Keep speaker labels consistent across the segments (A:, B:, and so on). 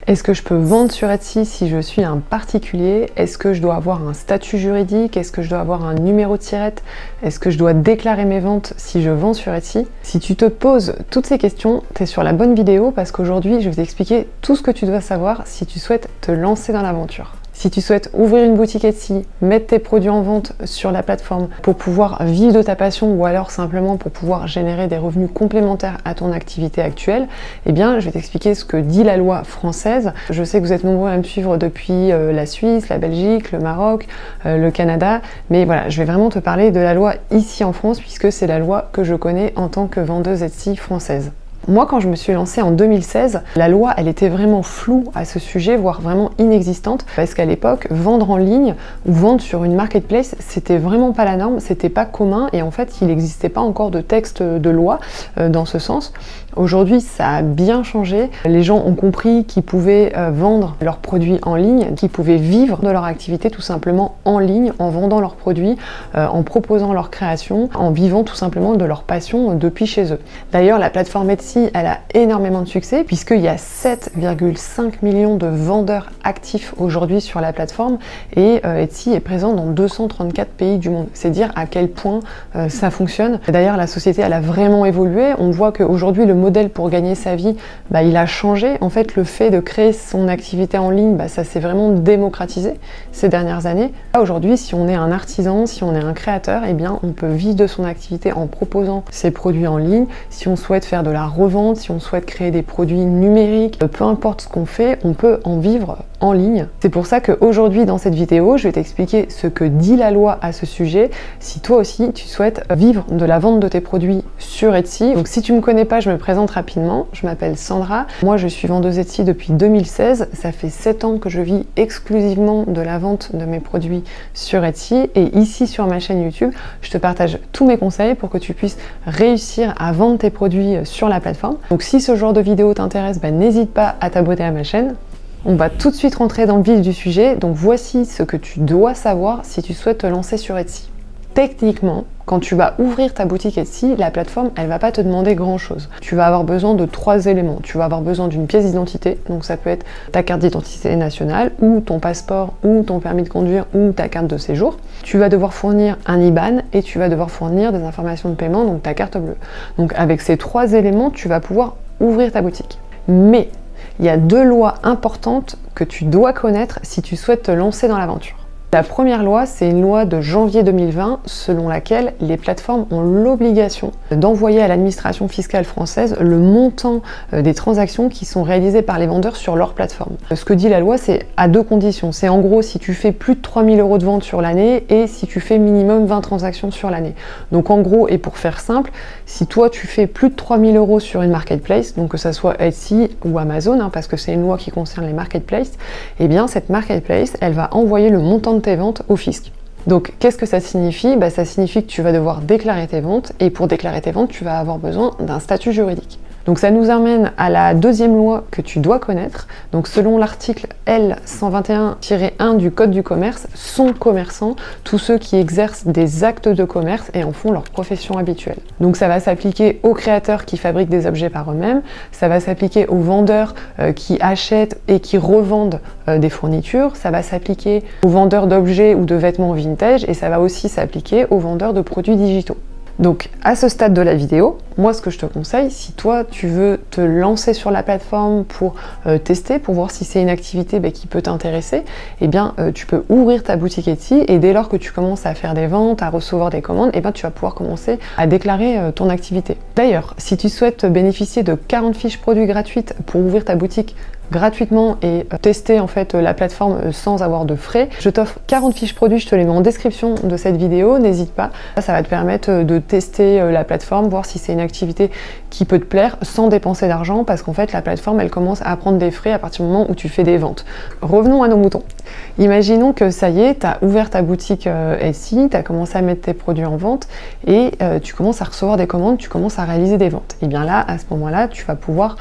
A: Est-ce que je peux vendre sur Etsy si je suis un particulier? Est-ce que je dois avoir un statut juridique? Est-ce que je dois avoir un numéro de tirette? Est-ce que je dois déclarer mes ventes si je vends sur Etsy? Si tu te poses toutes ces questions, tu es sur la bonne vidéo parce qu'aujourd'hui, je vais t'expliquer tout ce que tu dois savoir si tu souhaites te lancer dans l'aventure. Si tu souhaites ouvrir une boutique Etsy, mettre tes produits en vente sur la plateforme pour pouvoir vivre de ta passion ou alors simplement pour pouvoir générer des revenus complémentaires à ton activité actuelle, eh bien je vais t'expliquer ce que dit la loi française. Je sais que vous êtes nombreux à me suivre depuis la Suisse, la Belgique, le Maroc, le Canada, mais voilà, je vais vraiment te parler de la loi ici en France puisque c'est la loi que je connais en tant que vendeuse Etsy française. Moi, quand je me suis lancée en 2016, la loi, elle était vraiment floue à ce sujet, voire vraiment inexistante, parce qu'à l'époque, vendre en ligne ou vendre sur une marketplace, c'était vraiment pas la norme, c'était pas commun, et en fait, il n'existait pas encore de texte de loi dans ce sens. Aujourd'hui, ça a bien changé. Les gens ont compris qu'ils pouvaient vendre leurs produits en ligne, qu'ils pouvaient vivre de leur activité tout simplement en ligne, en vendant leurs produits, en proposant leur création, en vivant tout simplement de leur passion depuis chez eux. D'ailleurs, la plateforme Etsy, elle a énormément de succès puisqu'il y a 7,5 millions de vendeurs actifs aujourd'hui sur la plateforme et Etsy est présent dans 234 pays du monde. C'est dire à quel point ça fonctionne. D'ailleurs, la société, elle a vraiment évolué. On voit qu'aujourd'hui, le modèle pour gagner sa vie, il a changé. En fait, le fait de créer son activité en ligne, ça s'est vraiment démocratisé ces dernières années. Aujourd'hui, si on est un artisan, si on est un créateur, eh bien, on peut vivre de son activité en proposant ses produits en ligne. Si on souhaite faire de la revente, si on souhaite créer des produits numériques, peu importe ce qu'on fait, on peut en vivre en ligne. C'est pour ça qu'aujourd'hui, dans cette vidéo, je vais t'expliquer ce que dit la loi à ce sujet, si toi aussi, tu souhaites vivre de la vente de tes produits sur Etsy. Donc si tu me connais pas, je me présente rapidement. Je m'appelle Sandra. Moi, je suis vendeuse Etsy depuis 2016. Ça fait 7 ans que je vis exclusivement de la vente de mes produits sur Etsy. Et ici, sur ma chaîne YouTube, je te partage tous mes conseils pour que tu puisses réussir à vendre tes produits sur la plateforme. Donc si ce genre de vidéo t'intéresse, n'hésite pas à t'abonner à ma chaîne. On va tout de suite rentrer dans le vif du sujet. Donc voici ce que tu dois savoir si tu souhaites te lancer sur Etsy. Techniquement, quand tu vas ouvrir ta boutique Etsy, la plateforme, elle va pas te demander grand chose. Tu vas avoir besoin de 3 éléments. Tu vas avoir besoin d'une pièce d'identité, donc ça peut être ta carte d'identité nationale, ou ton passeport, ou ton permis de conduire, ou ta carte de séjour. Tu vas devoir fournir un IBAN et tu vas devoir fournir des informations de paiement, donc ta carte bleue. Donc avec ces 3 éléments, tu vas pouvoir ouvrir ta boutique. Mais il y a 2 lois importantes que tu dois connaître si tu souhaites te lancer dans l'aventure. La première loi, c'est une loi de janvier 2020 selon laquelle les plateformes ont l'obligation d'envoyer à l'administration fiscale française le montant des transactions qui sont réalisées par les vendeurs sur leur plateforme. Ce que dit la loi, c'est à 2 conditions. C'est en gros si tu fais plus de 3 000 € de vente sur l'année et si tu fais minimum 20 transactions sur l'année. Donc en gros, et pour faire simple, si toi tu fais plus de 3 000 € sur une marketplace, donc que ça soit Etsy ou Amazon, parce que c'est une loi qui concerne les marketplaces, eh bien cette marketplace, elle va envoyer le montant de tes ventes au fisc. Donc qu'est-ce que ça signifie? Ça signifie que tu vas devoir déclarer tes ventes et pour déclarer tes ventes, tu vas avoir besoin d'un statut juridique. Donc ça nous amène à la deuxième loi que tu dois connaître. Donc selon l'article L121-1 du Code du commerce, sont commerçants tous ceux qui exercent des actes de commerce et en font leur profession habituelle. Donc ça va s'appliquer aux créateurs qui fabriquent des objets par eux-mêmes, ça va s'appliquer aux vendeurs qui achètent et qui revendent des fournitures, ça va s'appliquer aux vendeurs d'objets ou de vêtements vintage et ça va aussi s'appliquer aux vendeurs de produits digitaux. Donc à ce stade de la vidéo, moi ce que je te conseille, si toi tu veux te lancer sur la plateforme pour tester, pour voir si c'est une activité qui peut t'intéresser, eh bien tu peux ouvrir ta boutique Etsy et dès lors que tu commences à faire des ventes, à recevoir des commandes, eh bien tu vas pouvoir commencer à déclarer ton activité. D'ailleurs, si tu souhaites bénéficier de 40 fiches produits gratuites pour ouvrir ta boutique gratuitement et tester en fait la plateforme sans avoir de frais, je t'offre 40 fiches produits, je te les mets en description de cette vidéo, n'hésite pas, ça va te permettre de tester la plateforme, voir si c'est une activité qui peut te plaire sans dépenser d'argent parce qu'en fait la plateforme elle commence à prendre des frais à partir du moment où tu fais des ventes. Revenons à nos moutons. Imaginons que ça y est, tu as ouvert ta boutique Etsy, tu as commencé à mettre tes produits en vente et tu commences à recevoir des commandes, tu commences à réaliser des ventes. Et bien là, à ce moment-là, tu vas pouvoir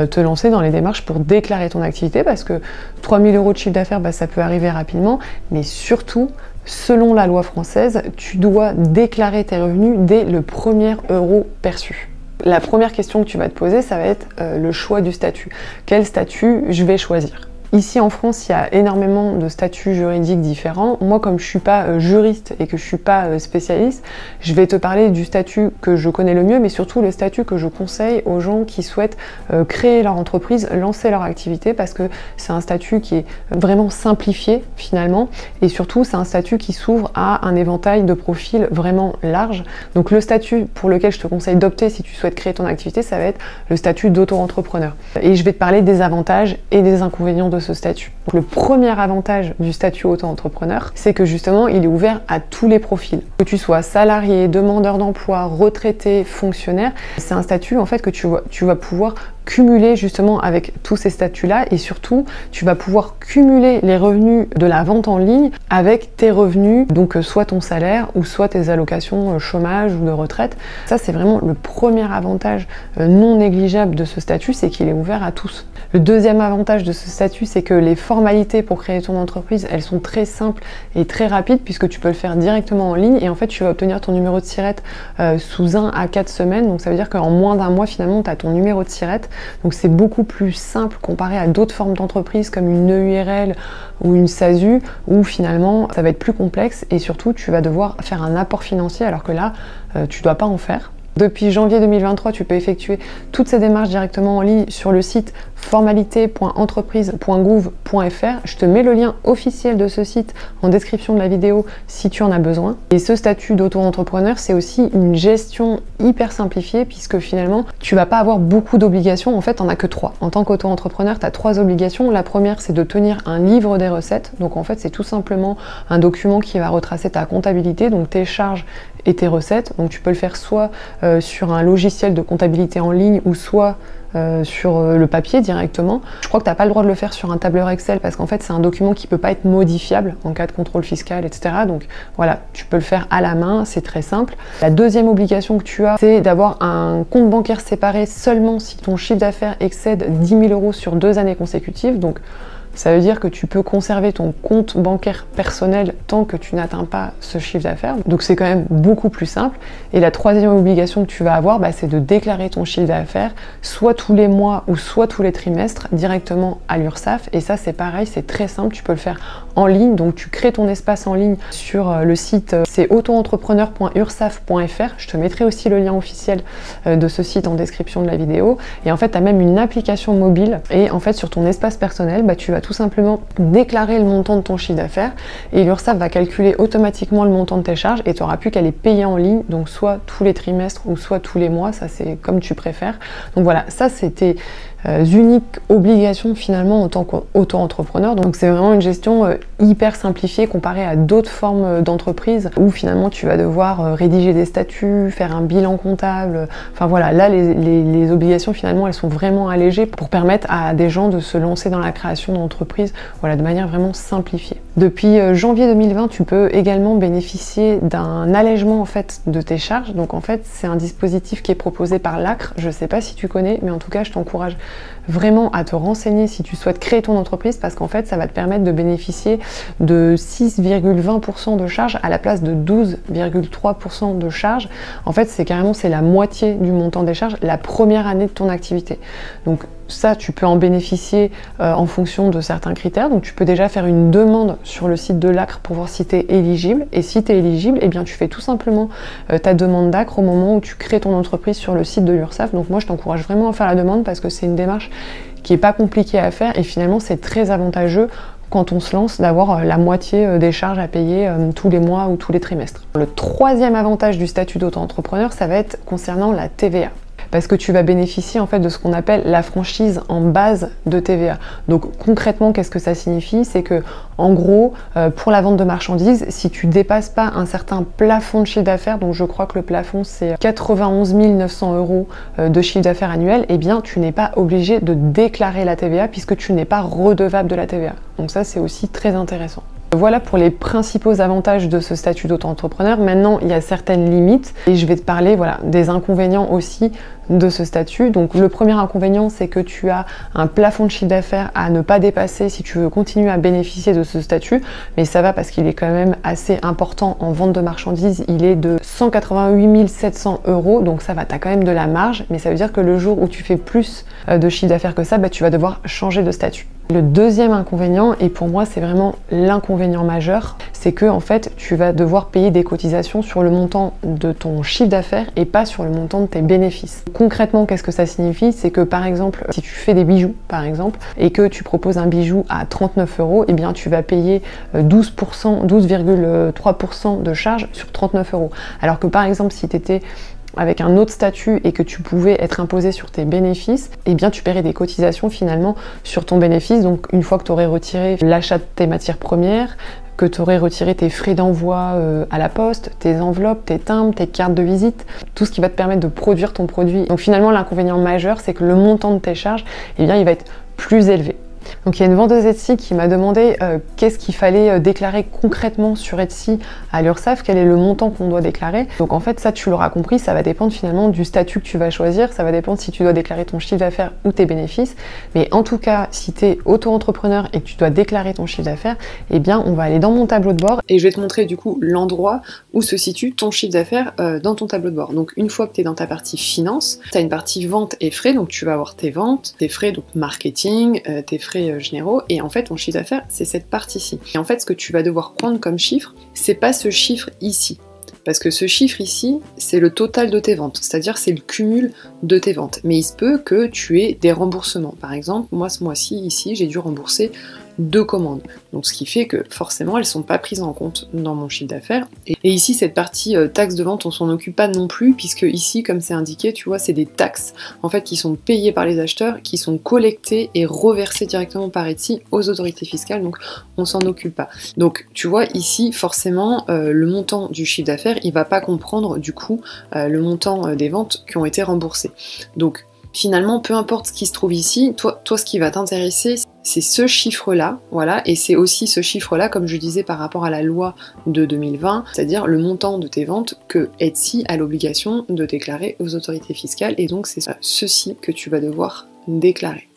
A: te lancer dans les démarches pour déclarer ton activité parce que 3 000 € de chiffre d'affaires, ça peut arriver rapidement, mais surtout, selon la loi française, tu dois déclarer tes revenus dès le premier euro perçu. La première question que tu vas te poser, ça va être le choix du statut. Quel statut je vais choisir? Ici en France, il y a énormément de statuts juridiques différents. Moi, comme je suis pas juriste et que je suis pas spécialiste, je vais te parler du statut que je connais le mieux, mais surtout le statut que je conseille aux gens qui souhaitent créer leur entreprise, lancer leur activité, parce que c'est un statut qui est vraiment simplifié finalement, et surtout c'est un statut qui s'ouvre à un éventail de profils vraiment large. Donc le statut pour lequel je te conseille d'opter si tu souhaites créer ton activité, ça va être le statut d'auto-entrepreneur. Et je vais te parler des avantages et des inconvénients de ce statut. Donc, le premier avantage du statut auto-entrepreneur, c'est que justement il est ouvert à tous les profils. Que tu sois salarié, demandeur d'emploi, retraité, fonctionnaire, c'est un statut en fait que tu vas pouvoir cumuler justement avec tous ces statuts-là, et surtout tu vas pouvoir cumuler les revenus de la vente en ligne avec tes revenus, donc soit ton salaire ou soit tes allocations chômage ou de retraite. Ça, c'est vraiment le premier avantage non négligeable de ce statut, c'est qu'il est ouvert à tous. Le deuxième avantage de ce statut, c'est que les formalités pour créer ton entreprise, elles sont très simples et très rapides, puisque tu peux le faire directement en ligne, et en fait tu vas obtenir ton numéro de SIRET sous 1 à 4 semaines, donc ça veut dire qu'en moins d'un mois finalement tu as ton numéro de SIRET. Donc c'est beaucoup plus simple comparé à d'autres formes d'entreprise comme une EURL ou une SASU, où finalement ça va être plus complexe et surtout tu vas devoir faire un apport financier, alors que là tu dois pas en faire. Depuis janvier 2023, tu peux effectuer toutes ces démarches directement en ligne sur le site formalité.entreprise.gouv.fr. Je te mets le lien officiel de ce site en description de la vidéo si tu en as besoin. Et ce statut d'auto-entrepreneur, c'est aussi une gestion hyper simplifiée, puisque finalement, tu vas pas avoir beaucoup d'obligations. En fait, tu n'en as que 3. En tant qu'auto-entrepreneur, tu as 3 obligations. La première, c'est de tenir un livre des recettes. Donc en fait, c'est tout simplement un document qui va retracer ta comptabilité, donc tes charges et tes recettes. Donc tu peux le faire soit sur un logiciel de comptabilité en ligne, ou soit sur le papier directement. Je crois que tu n'as pas le droit de le faire sur un tableur Excel, parce qu'en fait c'est un document qui peut pas être modifiable en cas de contrôle fiscal, etc. Donc voilà, tu peux le faire à la main, c'est très simple. La deuxième obligation que tu as, c'est d'avoir un compte bancaire séparé seulement si ton chiffre d'affaires excède 10 000 € sur 2 années consécutives. Donc ça veut dire que tu peux conserver ton compte bancaire personnel tant que tu n'atteins pas ce chiffre d'affaires. Donc c'est quand même beaucoup plus simple. Et la troisième obligation que tu vas avoir, c'est de déclarer ton chiffre d'affaires soit tous les mois ou soit tous les trimestres directement à l'URSSAF. Et ça, c'est pareil, c'est très simple, tu peux le faire en ligne. Donc tu crées ton espace en ligne sur le site, c'est autoentrepreneur.ursaf.fr. Je te mettrai aussi le lien officiel de ce site en description de la vidéo. Et en fait, tu as même une application mobile. Et en fait, sur ton espace personnel, tu vas tout simplement déclarer le montant de ton chiffre d'affaires, et l'URSSAF va calculer automatiquement le montant de tes charges, et tu n'auras plus qu'à les payer en ligne, donc soit tous les trimestres ou soit tous les mois, ça c'est comme tu préfères. Donc voilà, ça c'était uniques obligations finalement en tant qu'auto-entrepreneur. Donc c'est vraiment une gestion hyper simplifiée comparée à d'autres formes d'entreprise où finalement tu vas devoir rédiger des statuts, faire un bilan comptable. Enfin voilà, là les obligations finalement elles sont vraiment allégées pour permettre à des gens de se lancer dans la création d'entreprise, voilà, de manière vraiment simplifiée. Depuis janvier 2020, tu peux également bénéficier d'un allègement en fait de tes charges. Donc en fait c'est un dispositif qui est proposé par l'ACRE. Je sais pas si tu connais, mais en tout cas je t'encourage vraiment à te renseigner si tu souhaites créer ton entreprise, parce qu'en fait ça va te permettre de bénéficier de 6,20% de charges à la place de 12,3% de charges. En fait c'est la moitié du montant des charges la première année de ton activité. Donc ça, tu peux en bénéficier en fonction de certains critères. Donc tu peux déjà faire une demande sur le site de l'ACRE pour voir si tu es éligible. Et si tu es éligible, eh bien tu fais tout simplement ta demande d'ACRE au moment où tu crées ton entreprise sur le site de l'URSSAF. Donc moi je t'encourage vraiment à faire la demande, parce que c'est une démarche qui n'est pas compliquée à faire, et finalement c'est très avantageux quand on se lance d'avoir la moitié des charges à payer tous les mois ou tous les trimestres. Le troisième avantage du statut d'auto-entrepreneur, ça va être concernant la TVA. Parce que tu vas bénéficier en fait de ce qu'on appelle la franchise en base de TVA. Donc concrètement, qu'est-ce que ça signifie? C'est que en gros, pour la vente de marchandises, si tu dépasses pas un certain plafond de chiffre d'affaires, donc je crois que le plafond c'est 91 900 € de chiffre d'affaires annuel, eh bien tu n'es pas obligé de déclarer la TVA, puisque tu n'es pas redevable de la TVA. Donc ça c'est aussi très intéressant. Voilà pour les principaux avantages de ce statut d'auto-entrepreneur. Maintenant, il y a certaines limites, et je vais te parler des inconvénients aussi de ce statut. Donc le premier inconvénient, c'est que tu as un plafond de chiffre d'affaires à ne pas dépasser si tu veux continuer à bénéficier de ce statut, mais ça va parce qu'il est quand même assez important en vente de marchandises. Il est de 188 700 €, donc ça va, tu as quand même de la marge, mais ça veut dire que le jour où tu fais plus de chiffre d'affaires que ça, tu vas devoir changer de statut. Le deuxième inconvénient, et pour moi c'est vraiment l'inconvénient majeur, c'est que en fait tu vas devoir payer des cotisations sur le montant de ton chiffre d'affaires et pas sur le montant de tes bénéfices. Concrètement, qu'est-ce que ça signifie? C'est que par exemple, si tu fais des bijoux par exemple, et que tu proposes un bijou à 39 €, eh bien tu vas payer 12,3% de charge sur 39 €. Alors que par exemple, si tu étais avec un autre statut et que tu pouvais être imposé sur tes bénéfices, eh bien tu paierais des cotisations finalement sur ton bénéfice. Donc une fois que tu aurais retiré l'achat de tes matières premières, que tu aurais retiré tes frais d'envoi à la poste, tes enveloppes, tes timbres, tes cartes de visite, tout ce qui va te permettre de produire ton produit. Donc finalement l'inconvénient majeur, c'est que le montant de tes charges, eh bien il va être plus élevé. Donc il y a une vendeuse Etsy qui m'a demandé qu'est-ce qu'il fallait déclarer concrètement sur Etsy à l'URSSAF, quel est le montant qu'on doit déclarer. Donc en fait ça, tu l'auras compris, ça va dépendre finalement du statut que tu vas choisir, ça va dépendre si tu dois déclarer ton chiffre d'affaires ou tes bénéfices. Mais en tout cas, si tu es auto-entrepreneur et que tu dois déclarer ton chiffre d'affaires, eh bien on va aller dans mon tableau de bord et je vais te montrer du coup l'endroit où se situe ton chiffre d'affaires dans ton tableau de bord. Donc une fois que tu es dans ta partie finance, tu as une partie vente et frais, donc tu vas avoir tes ventes, tes frais, donc marketing, tes frais généraux, et en fait ton chiffre d'affaires c'est cette partie-ci. Et en fait ce que tu vas devoir prendre comme chiffre, c'est pas ce chiffre ici, parce que ce chiffre ici c'est le total de tes ventes, c'est-à-dire c'est le cumul de tes ventes. Mais il se peut que tu aies des remboursements. Par exemple, moi ce mois-ci ici j'ai dû rembourser 2 commandes, donc ce qui fait que forcément elles sont pas prises en compte dans mon chiffre d'affaires. Et ici cette partie taxe de vente, on s'en occupe pas non plus, puisque ici comme c'est indiqué, tu vois, c'est des taxes en fait qui sont payées par les acheteurs, qui sont collectées et reversées directement par Etsy aux autorités fiscales, donc on s'en occupe pas. Donc tu vois ici forcément le montant du chiffre d'affaires il va pas comprendre du coup le montant des ventes qui ont été remboursées. Donc finalement, peu importe ce qui se trouve ici, toi ce qui va t'intéresser, c'est ce chiffre-là, voilà, et c'est aussi ce chiffre-là, comme je disais par rapport à la loi de 2020, c'est-à-dire le montant de tes ventes que Etsy a l'obligation de déclarer aux autorités fiscales, et donc c'est ceci que tu vas devoir déclarer.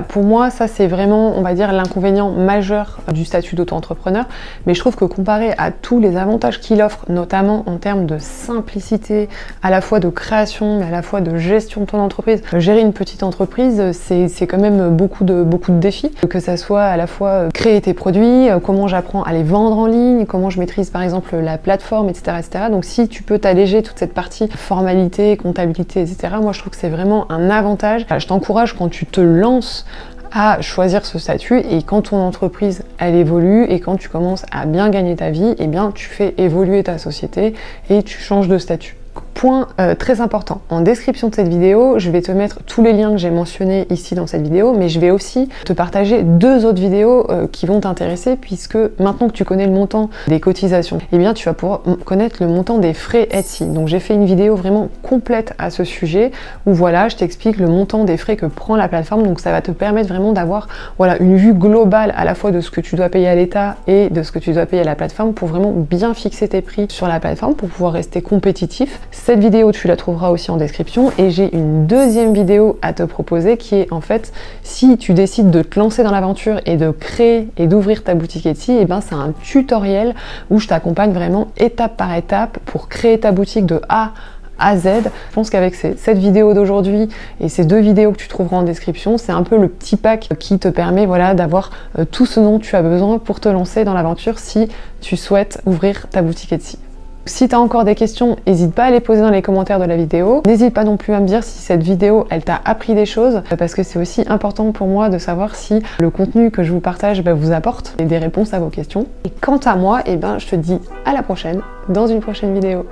A: Pour moi, ça c'est vraiment, on va dire, l'inconvénient majeur du statut d'auto-entrepreneur, mais je trouve que comparé à tous les avantages qu'il offre, notamment en termes de simplicité, à la fois de création, mais à la fois de gestion de ton entreprise, gérer une petite entreprise, c'est quand même beaucoup de défis, que ça soit à la fois créer tes produits, comment j'apprends à les vendre en ligne, comment je maîtrise par exemple la plateforme, etc. etc. Donc si tu peux t'alléger toute cette partie formalité, comptabilité, etc., moi je trouve que c'est vraiment un avantage. Je t'encourage quand tu te lances à choisir ce statut, et quand ton entreprise elle évolue et quand tu commences à bien gagner ta vie, eh bien tu fais évoluer ta société et tu changes de statut. Point très important, en description de cette vidéo, je vais te mettre tous les liens que j'ai mentionnés ici dans cette vidéo, mais je vais aussi te partager 2 autres vidéos qui vont t'intéresser, puisque maintenant que tu connais le montant des cotisations, eh bien tu vas pouvoir connaître le montant des frais Etsy. Donc j'ai fait une vidéo vraiment complète à ce sujet, où voilà, je t'explique le montant des frais que prend la plateforme, donc ça va te permettre vraiment d'avoir voilà, une vue globale à la fois de ce que tu dois payer à l'État et de ce que tu dois payer à la plateforme, pour vraiment bien fixer tes prix sur la plateforme, pour pouvoir rester compétitif. Cette vidéo, tu la trouveras aussi en description, et j'ai une deuxième vidéo à te proposer qui est en fait, si tu décides de te lancer dans l'aventure et de créer et d'ouvrir ta boutique Etsy, et ben c'est un tutoriel où je t'accompagne vraiment étape par étape pour créer ta boutique de A à Z. Je pense qu'avec cette vidéo d'aujourd'hui et ces 2 vidéos que tu trouveras en description, c'est un peu le petit pack qui te permet voilà, d'avoir tout ce dont tu as besoin pour te lancer dans l'aventure si tu souhaites ouvrir ta boutique Etsy. Si tu as encore des questions, n'hésite pas à les poser dans les commentaires de la vidéo. N'hésite pas non plus à me dire si cette vidéo, elle t'a appris des choses, parce que c'est aussi important pour moi de savoir si le contenu que je vous partage vous apporte des réponses à vos questions. Et quant à moi, eh ben, je te dis à la prochaine, dans une prochaine vidéo.